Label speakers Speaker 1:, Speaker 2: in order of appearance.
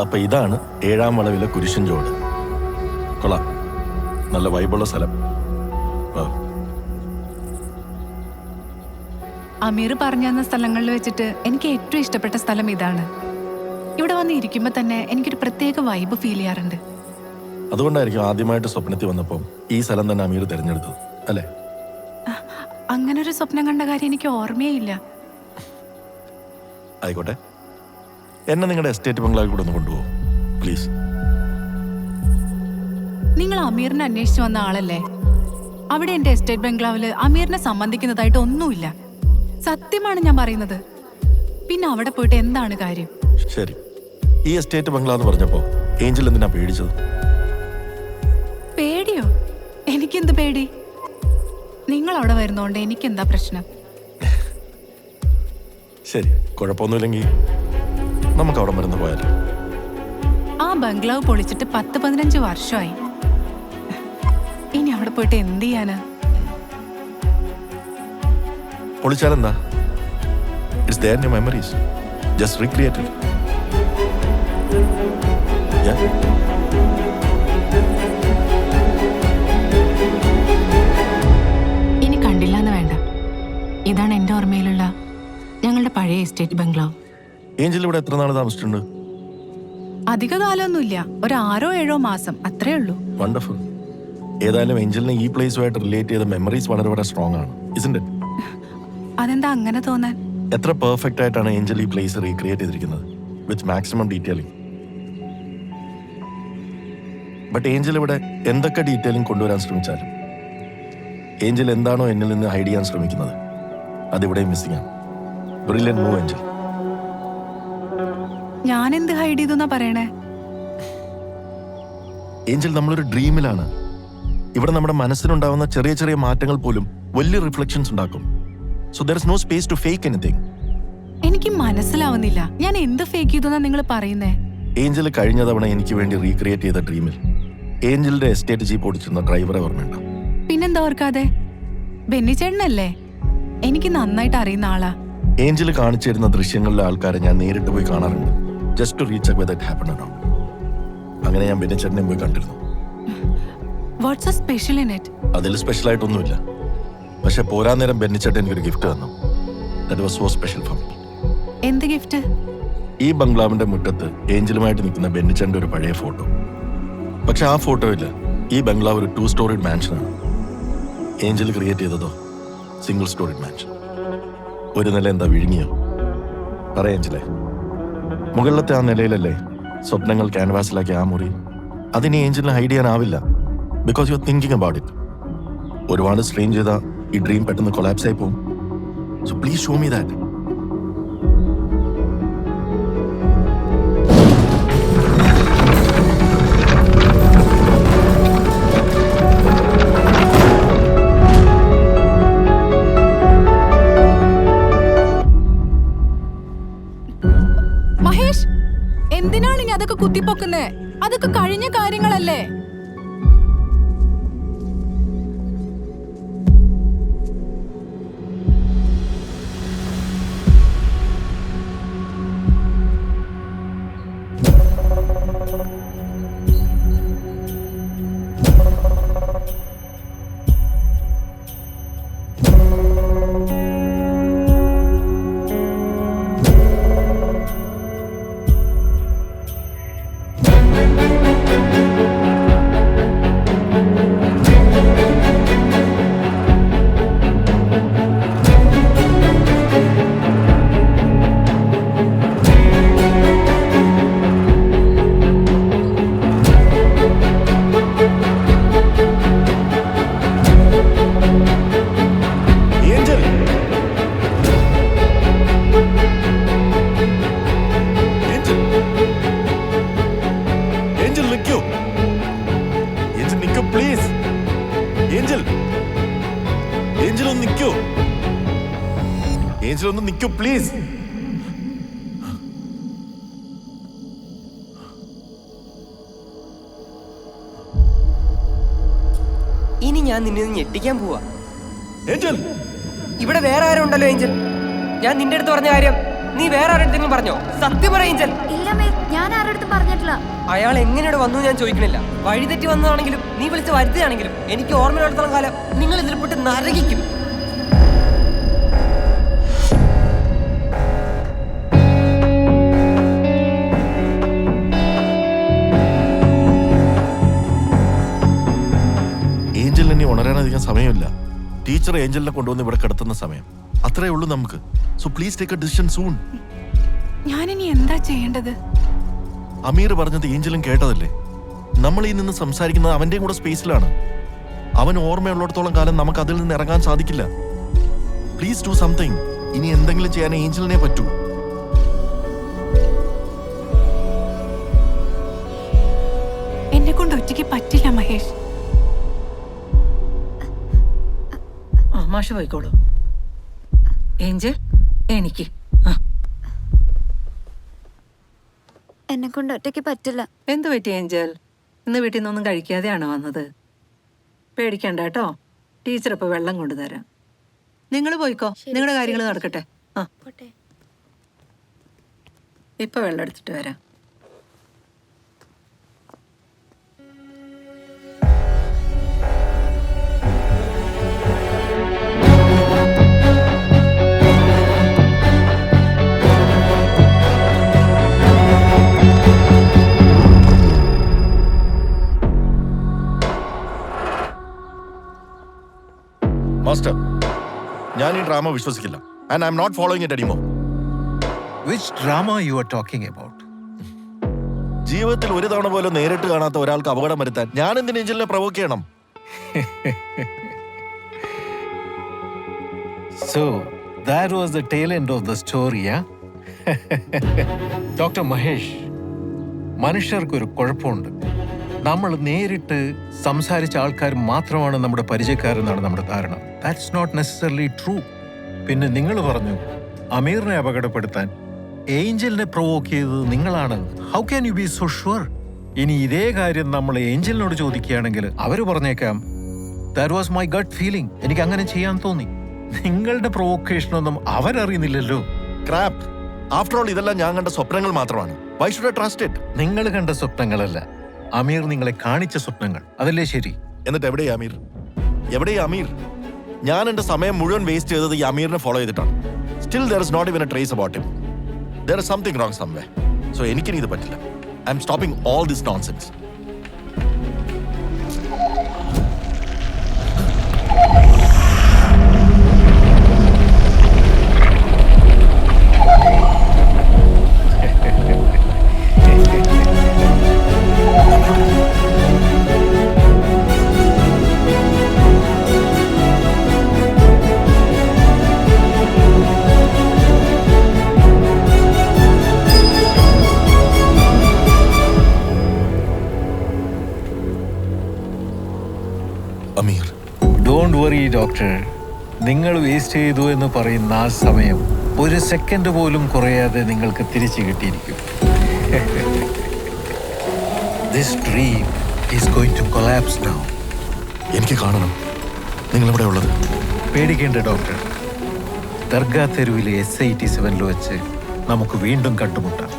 Speaker 1: അപ്പൊ ഇതാണ് 7-ാം വളവിലെ കുരിശൻ ചോട്. കൊള്ളാം, നല്ല വൈബുള്ള സ്ഥലം.
Speaker 2: അമീർ പറഞ്ഞു തന്ന സ്ഥലങ്ങളിൽ വെച്ചിട്ട് എനിക്ക് ഏറ്റവും ഇഷ്ടപ്പെട്ട സ്ഥലം ഇതാണ്. ഇവിടെ വന്ന് ഇരിക്കുമ്പോ തന്നെ എനിക്കൊരു പ്രത്യേക വൈബ് ഫീൽ ചെയ്യാറുണ്ട്.
Speaker 1: അതുകൊണ്ടായിരിക്കും ആദ്യമായിട്ട് സ്വപ്നത്തിൽ വന്നപ്പോൾ ഈ സ്ഥലം തന്നെ അമീർ തിരഞ്ഞെടുത്തത് അല്ലേ?
Speaker 2: അങ്ങനൊരു സ്വപ്നം കണ്ട കാര്യം എനിക്ക് ഓർമ്മയേ ഇല്ല.
Speaker 1: ആയിക്കോട്ടെ, എന്നെ നിങ്ങളുടെ എസ്റ്റേറ്റ് ബംഗ്ലാവിൽ കൂടെ ഒന്ന് കൊണ്ടുപോകും പ്ലീസ്.
Speaker 2: നിങ്ങൾ അമീറിനെ അന്വേഷിച്ചു വന്ന ആളല്ലേ? അവിടെ എന്റെ എസ്റ്റേറ്റ് ബംഗ്ലാവില് അമീറിനെ സംബന്ധിക്കുന്നതായിട്ട് ഒന്നുമില്ല. സത്യമാണ് ഞാൻ പറയുന്നത്. പിന്നെ അവിടെ പോയിട്ട് എന്താണ് കാര്യം?
Speaker 1: ശരി, ഈ എസ്റ്റേറ്റ് ബംഗ്ലാവ് എന്ന് പറഞ്ഞപ്പോ ഏഞ്ചൽ എന്തിനാ പേടിച്ചത്?
Speaker 2: പേടിയോ? എനിക്കെന്ത് പേടി? നിങ്ങൾ അവിടെ വരുന്നോണ്ട് എനിക്കെന്താ പ്രശ്നം?
Speaker 1: ശരി, കുഴപ്പമൊന്നുമില്ലെങ്കിൽ നമുക്ക് അവിടെ മരുന്ന് പോയാലോ?
Speaker 2: ആ ബംഗ്ലാവ് പൊളിച്ചിട്ട് 10-15 വർഷമായി. ഇനി അവിടെ പോയിട്ട് എന്ത് ചെയ്യാനാ?
Speaker 1: പൊളിച്ചാലെന്താ? It's there in memories, just recreate it.
Speaker 2: ഇനി കണ്ടില്ലാന്ന് വേണ്ട. ഇതാണ് എന്റെ ഓർമ്മയിലുള്ള ഞങ്ങളുടെ പഴയ എസ്റ്റേറ്റ് ബംഗ്ലാവ്.
Speaker 1: ഏഞ്ചൽ ഇവിടെ എത്ര നാൾ താമസിച്ചിട്ടുണ്ട്?
Speaker 2: അധിക കാലമൊന്നുമില്ല, ഒരു 6-7 മാസം, അത്രേ ഉള്ളൂ.
Speaker 1: വണ്ടർഫുൾ. ഏതായാലും ഏഞ്ചലിനെ ഈ പ്ലേസുമായിട്ട് റിലേറ്റ് ചെയ്ത മെമ്മറീസ് വളരെ വളരെ സ്ട്രോങ് ആണ്, ഇസ്ന്റ് ഇറ്റ്?
Speaker 2: അതെന്താ അങ്ങനെ തോന്നാൻ?
Speaker 1: എത്ര പെർഫെക്റ്റ് ആയിട്ടാണ് ഏഞ്ചൽ ഈ പ്ലേസ് റീക്രിയേറ്റ് ചെയ്തിരിക്കുന്നത്, വിത്ത് മാക്സിമം ഡീറ്റെയിലിംഗ്. ബട്ട് ഏഞ്ചൽ ഇവിടെ എന്തൊക്കെ ഡീറ്റെയിലിംഗ് കൊണ്ടുവരാൻ ശ്രമിച്ചാലും ഏഞ്ചൽ എന്താണോ എന്നിൽ നിന്ന് ഹൈഡ് ചെയ്യാൻ ശ്രമിക്കുന്നത് അതിവിടെ മിസ്സിംഗ് ആണ്. Brilliant move Angel.
Speaker 2: ഞാൻ എന്ത് ഹൈഡ് ചെയ്തെന്നാ പറയണേ?
Speaker 1: ഏഞ്ചൽ, നമ്മളൊരു ഡ്രീമിലാണ്. ഇവിടെ നമ്മുടെ മനസ്സിലുണ്ടാവുന്ന ചെറിയ ചെറിയ മാറ്റങ്ങൾ പോലും വലിയ റിഫ്ലക്ഷൻസ് ഉണ്ടാക്കും. So there is no space to fake anything.
Speaker 2: എനിക്ക് മനസ്സിലാവുന്നില്ല, ഞാൻ എന്ത് ഫേക്ക് ചെയ്തെന്നാ നിങ്ങൾ പറയുന്നേ?
Speaker 1: ഏഞ്ചൽ കഴിഞ്ഞ തവണ എനിക്ക് വേണ്ടി റീക്രിയേറ്റ് ചെയ്ത ഡ്രീമിൽ ഏഞ്ചലിന്റെ എസ്റ്റേറ്റ് ജീപ്പ് ഓടിച്ചിരുന്ന ഡ്രൈവറെ ഓർമ്മയുണ്ടോ?
Speaker 2: പിന്നെന്താ ഓർക്കാതെ? ബെന്നി ചേട്ടനല്ലേ? എനിക്ക് നന്നായിട്ട് അറിയുന്ന ആളാ.
Speaker 1: ഏഞ്ചൽ കാണിച്ചു തരുന്ന ദൃശ്യങ്ങളിലെ ആൾക്കാരെ ഞാൻ നേരിട്ട് പോയി കാണാറുണ്ട്, just to recheck whether it happened or not. അങ്ങനെ ഞാൻ ബെന്നി ചേട്ടനെ പോയി കണ്ടിരുന്നു.
Speaker 2: What's a special in it?
Speaker 1: അതിൽ സ്പെഷ്യൽ ആയിട്ടൊന്നുമില്ല, പക്ഷെ പോരാൻ നേരം ബെന്നി ചേട്ടൻ എനിക്കൊരു ഗിഫ്റ്റ് തന്നു. That was so special for me.
Speaker 2: എന്ത് ഗിഫ്റ്റ്?
Speaker 1: ഈ ബംഗ്ലാവിന്റെ മുറ്റത്ത് ഏഞ്ചലുമായിട്ട് നിൽക്കുന്ന ബെന്നി ചേട്ടന്റെ ഒരു പഴയ ഫോട്ടോ. പക്ഷെ ആ ഫോട്ടോയില് ഈ ബംഗ്ലാവ് ഒരു 2 സ്റ്റോറിഡ് മാൻഷനാണ്. ഏഞ്ചൽ ക്രിയേറ്റ് ചെയ്തതോ സിംഗിൾ സ്റ്റോറിഡ് മാൻഷൻ. ഒരു നില എന്താ വിഴുങ്ങിയോ? പറയേഞ്ചലേ, മുകളിലത്തെ ആ നിലയിലല്ലേ സ്വപ്നങ്ങൾ ക്യാൻവാസിലാക്കി ആ മുറി. അതിന് ഏഞ്ചലിനെ ഹൈഡ് ചെയ്യാനാവില്ല, because you are thinking about it. ഒരുപാട് സ്ട്രെയിൻ ചെയ്താൽ ഈ ഡ്രീം പെട്ടെന്ന് കൊളാപ്സ് ആയി പോകും. So please show me that.
Speaker 2: Mahesh, എന്തിനാണ് ഇനി അതൊക്കെ കുത്തിപ്പൊക്കുന്നേ? അതൊക്കെ കഴിഞ്ഞ കാര്യങ്ങളല്ലേ? ഏഞ്ചൽ ഒന്ന് നിൽക്കൂ പ്ലീസ്.
Speaker 3: ഇനി ഞാൻ നിന്നെ ഞെട്ടിക്കാൻ പോവാ.
Speaker 1: ഏഞ്ചൽ,
Speaker 3: ഇവിടെ വേറെ ആരും ഉണ്ടല്ലോ ഏഞ്ചൽ. ഞാൻ നിന്റെ അടുത്ത് പറഞ്ഞ കാര്യം നീ വേറെ ആരുടെ പറഞ്ഞോ? സത്യം പറ ഏഞ്ചൽ.
Speaker 4: ഇല്ല മേ, ഞാൻ ആരുടെ അടുത്തും പറഞ്ഞ വീട്ടിലാ.
Speaker 3: അയാൾ എങ്ങനെയുടെ വന്നു ഞാൻ ചോദിക്കണില്ല. വഴിതെറ്റി വന്നതാണെങ്കിലും നീ വിളിച്ച് വരുത്തുകയാണെങ്കിലും എനിക്ക് ഓർമ്മയിടത്തോളം കാലം നിങ്ങൾ ഇതിൽപ്പെട്ട് നരകിക്കും.
Speaker 1: ഏഞ്ചലിന് ഇനി ഉണരാനധികം സമയമില്ല. ടീച്ചർ ഏഞ്ചലിനെ കൊണ്ടുവന്ന് ഇവിടെ കിടത്തുന്ന സമയം അത്രേ ഉള്ളൂ നമുക്ക്. So please take A decision soon.
Speaker 2: ഞാനിനി എന്താ ചെയ്യേണ്ടത്?
Speaker 1: അമീർ പറഞ്ഞത് ഏഞ്ചലും കേട്ടതല്ലേ? നമ്മൾ ഈ നിന്ന് സംസാരിക്കുന്നത് അവന്റെയും കൂടെ സ്പേസിലാണ്. അവൻ ഓർമ്മയുള്ളിടത്തോളം കാലം നമുക്ക് അതിൽ നിന്ന് ഇറങ്ങാൻ സാധിക്കില്ല. Please do something. ഇനി എന്തെങ്കിലും ചെയ്യാൻ ഏഞ്ചലിനെ പറ്റൂ.
Speaker 2: എന്നെ കൊണ്ട് ഒറ്റയ്ക്ക് പറ്റില്ല മഹേഷ്.
Speaker 5: മാഷ് പോയിക്കോളൂ. ഏഞ്ചൽ എനിക്ക്
Speaker 4: എന്നെ കൊണ്ട് ഒറ്റയ്ക്ക് പറ്റില്ല.
Speaker 5: എന്ത് പറ്റി ഏഞ്ചൽ? ഇന്ന് വീട്ടിൽ നിന്നൊന്നും കഴിക്കാതെയാണോ വന്നത്? പേടിക്കണ്ട കേട്ടോ, ടീച്ചർ ഇപ്പൊ വെള്ളം കൊണ്ടുതരാം. നിങ്ങൾ പോയിക്കോ, നിങ്ങളുടെ കാര്യങ്ങൾ നടക്കട്ടെ. ആ ഇപ്പൊ വെള്ളം എടുത്തിട്ട് വരാം.
Speaker 1: മാസ്റ്റർ, ഞാൻ ഈ ഡ്രാമ വിശ്വസിക്കില്ല. And I'm not following it anymore.
Speaker 6: Which drama you are talking about?
Speaker 1: ജീവിതത്തിൽ ഒരു തവണ പോലും നേരിട്ട് കാണാത്ത ഒരാൾക്ക് അപകടം വരുത്താൻ ഞാൻ എന്തിന് ഏഞ്ചലിനെ പ്രൊവോക്ക് ചെയ്യണം?
Speaker 6: So, that was the tail end of the story, yeah? Dr. Mahesh, മനുഷ്യർക്കൊരു കുഴപ്പമുണ്ട്. നമ്മൾ നേരിട്ട് സംസാരിച്ച ആൾക്കാർ മാത്രമാണ് നമ്മുടെ പരിചയക്കാരെന്നാണ് നമ്മുടെ ധാരണ. That's not necessarily true. പിന്നെ നിങ്ങൾ പറഞ്ഞു അമീറിനെ അപകടപ്പെടുത്താൻ ഏഞ്ചലിനെ പ്രൊവോക്ക് ചെയ്തത് നിങ്ങളാണ്. How can you be so sure? ഇനി ഇതേ കാര്യം നമ്മൾ ഏഞ്ചലിനോട് ചോദിക്കുകയാണെങ്കിൽ അവർ പറഞ്ഞേക്കാം that was my gut feeling, എനിക്ക് അങ്ങനെ ചെയ്യാൻ തോന്നി. നിങ്ങളുടെ പ്രൊവോക്കേഷനൊന്നും അവരറിയുന്നില്ലല്ലോ.
Speaker 1: ക്രാപ്പ്. ആഫ്റ്റർ ഓൾ ഇതെല്ലാം ഞാൻ കണ്ട സ്വപ്നങ്ങൾ മാത്രമാണ്. Why should I trust it?
Speaker 6: നിങ്ങൾ കണ്ട സ്വപ്നങ്ങളല്ല, അമീർ നിങ്ങളെ കാണിച്ച സ്വപ്നങ്ങൾ. അതല്ലേ ശരി?
Speaker 1: എന്നിട്ട് എവിടെയാ അമീർ? എവിടെയാ അമീർ? ഞാൻ എന്റെ സമയം മുഴുവൻ വേസ്റ്റ് ചെയ്തത് ഈ അമീറിനെ ഫോളോ ചെയ്തിട്ടാണ്. Still there is not even a trace about him. There is something wrong someway. So എനിക്കിനി ഇത് പറ്റില്ല. I'm stopping all this nonsense. Ameer,
Speaker 6: don't worry doctor. നിങ്ങൾ വേസ്റ്റ് ചെയ്തു എന്ന് പറയുന്ന ആ സമയം ഒരു സെക്കൻഡ് പോലും കുറയാതെ നിങ്ങൾക്ക് തിരിച്ചു കിട്ടിയിരിക്കും. This dream is going to collapse now.
Speaker 1: എനിക്ക് കാണണം. നിങ്ങൾ എവിടെ ഉള്ളത്?
Speaker 6: പേടിക്കേണ്ട ഡോക്ടർ. ദർഗാ തെരുവിലെ SIT 7 വെച്ച് നമുക്ക് വീണ്ടും കണ്ടുമുട്ടാം.